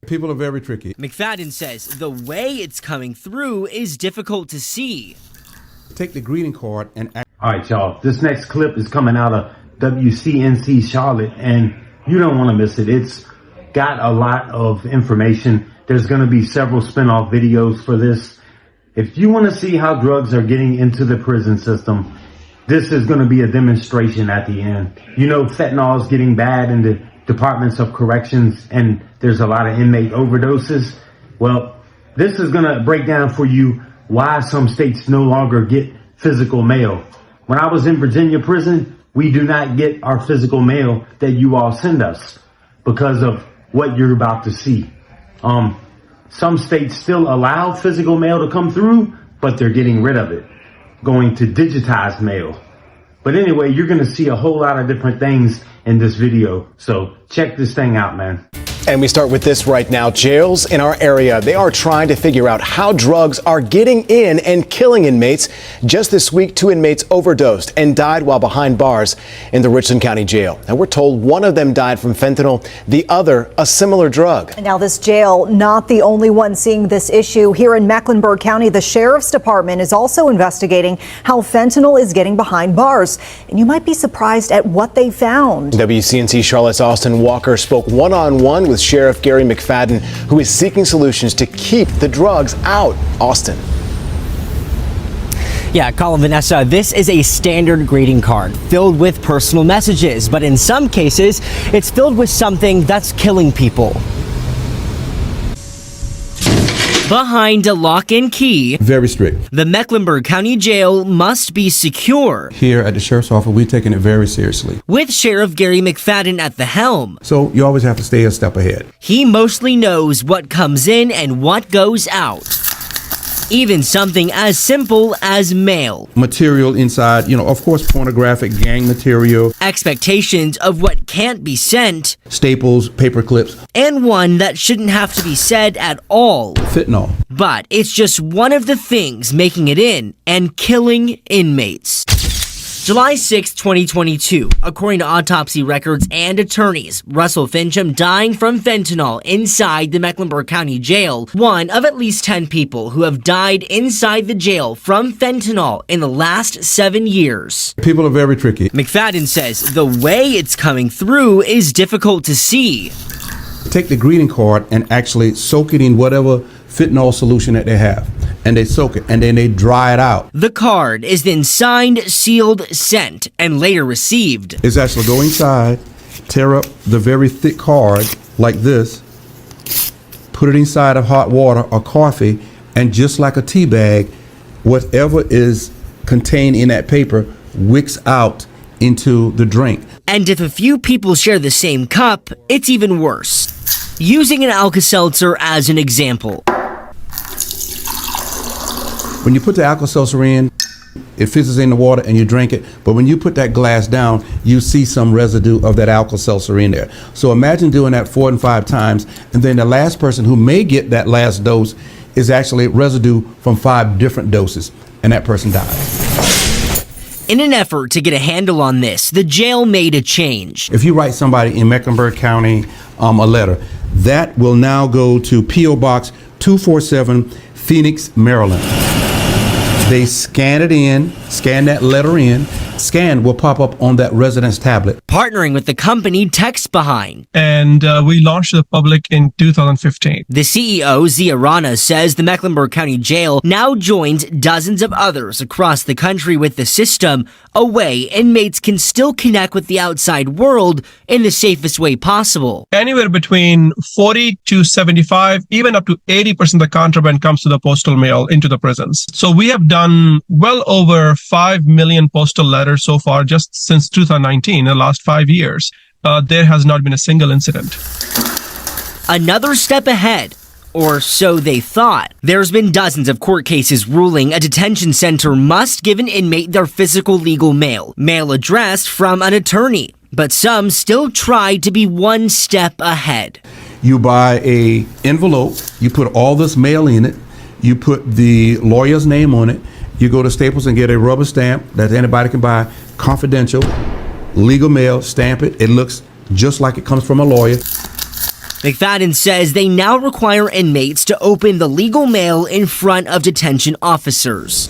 People are very tricky. McFadden says the way it's coming through is difficult to see. Take the greeting card and... All right, y'all. This next clip is coming out of WCNC Charlotte, and you don't want to miss it. It's got a lot of information. There's going to be several spin-off videos for this. If you want to see how drugs are getting into the prison system, this is going to be a demonstration at the end. You know, fentanyl is getting bad in the departments of corrections, and there's a lot of inmate overdoses. Well, this is going to break down for you why some states no longer get physical mail. When I was in Virginia prison, we do not get our physical mail that you all send us because of what you're about to see. Some states still allow physical mail to come through, but they're getting rid of it, going to digitized mail. But anyway, you're going to see a whole lot of different things in this video. So check this thing out, man. And we start with this right now. Jails in our area, they are trying to figure out how drugs are getting in and killing inmates. Just this week, 2 inmates overdosed and died while behind bars in the Richland County Jail. And we're told one of them died from fentanyl, the other a similar drug. And now this jail, not the only one seeing this issue. Here in Mecklenburg County, the Sheriff's Department is also investigating how fentanyl is getting behind bars. And you might be surprised at what they found. WCNC Charlotte's Austin Walker spoke one-on-one with Sheriff Gary McFadden, who is seeking solutions to keep the drugs out. Austin. Yeah, Colin, Vanessa, this is a standard greeting card filled with personal messages, but in some cases, it's filled with something that's killing people. Behind a lock and key, Very strict. the Mecklenburg County Jail must be secure. Here at the Sheriff's Office, we're taking it very seriously. With Sheriff Gary McFadden at the helm, So you always have to stay a step ahead. he mostly knows what comes in and what goes out. Even something as simple as mail. Material inside, of course, pornographic, gang material, Expectations of what can't be sent, staples, paper clips, and one that shouldn't have to be said at all. fentanyl. But it's just one of the things making it in and killing inmates. July 6, 2022, according to autopsy records and attorneys, Russell Fincham dying from fentanyl inside the Mecklenburg County Jail, one of at least 10 people who have died inside the jail from fentanyl in the last 7 years. People are very tricky. McFadden says the way it's coming through is difficult to see. Take the greeting card and actually soak it in whatever fentanyl solution that they have. And they soak it, and then they dry it out. The card is then signed, sealed, sent, and later received. It's actually go inside, tear up the very thick card like this, put it inside of hot water or coffee, and just like a tea bag, whatever is contained in that paper wicks out into the drink. And if a few people share the same cup, it's even worse. Using an Alka-Seltzer as an example. When you put the Alka-Seltzer in, it fizzes in the water and you drink it. But when you put that glass down, you see some residue of that Alka-Seltzer in there. So imagine doing that 4 and 5 times, and then the last person who may get that last dose is actually residue from 5 different doses, and that person dies. In an effort to get a handle on this, the jail made a change. If you write somebody in Mecklenburg County a letter, that will now go to P.O. Box 247, Phoenix, Maryland. They scan it in, scan that letter in, scan will pop up on that resident's tablet. Partnering with the company Text Behind. And we launched to the public in 2015. The CEO, Zia Rana, says the Mecklenburg County Jail now joins dozens of others across the country with the system, a way inmates can still connect with the outside world in the safest way possible. Anywhere between 40 to 75, even up to 80% of the contraband comes to the postal mail into the prisons. So we have done well over 5 million postal letters so far just since 2019, in the last 5 years. There has not been a single incident. Another step ahead. Or so they thought. There's been dozens of court cases ruling a detention center must give an inmate their physical legal mail addressed from an attorney. But some still try to be one step ahead. You buy a envelope, you put all this mail in it, you put the lawyer's name on it, you go to Staples and get a rubber stamp that anybody can buy, confidential, legal mail, stamp it. It looks just like it comes from a lawyer. McFadden says they now require inmates to open the legal mail in front of detention officers.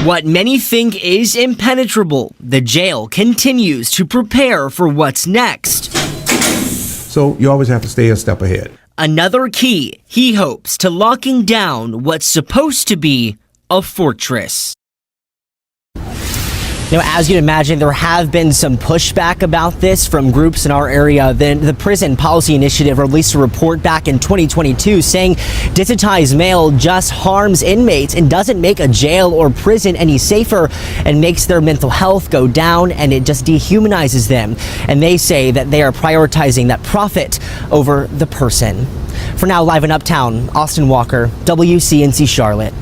What many think is impenetrable, the jail continues to prepare for what's next. So you always have to stay a step ahead. Another key, he hopes, to locking down what's supposed to be a fortress. Now, as you'd imagine, there have been some pushback about this from groups in our area. Then the Prison Policy Initiative released a report back in 2022 saying digitized mail just harms inmates and doesn't make a jail or prison any safer and makes their mental health go down, and it just dehumanizes them. And they say that they are prioritizing that profit over the person. For now, live in Uptown, Austin Walker, WCNC Charlotte.